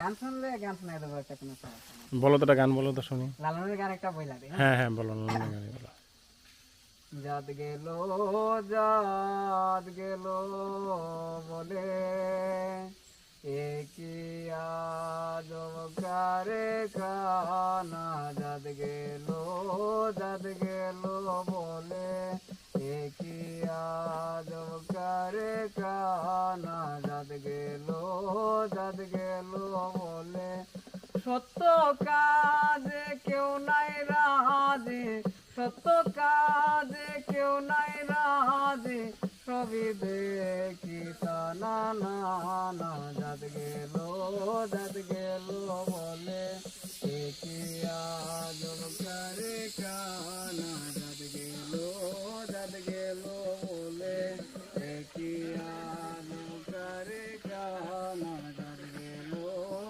গান শুনলে গান শোনাই দেবো একটা কোনো সমস্যা নেই। বলো তো একটা গান বলো তো শুনি। লালনের গান একটা বইলা দিই। হ্যাঁ হ্যাঁ বলো, লালনের গানই বলো। জাত গেল বলে একি আজকারে কানা, জাত গেল বলে একি আজকারে কানা, জাত গেল বলে সত্য কাজে কেউ নাই রাজে, সত্য কাজে কেউ নাই রাজে, সবই দেখি তা না না না, জাত গেল বলে এ কি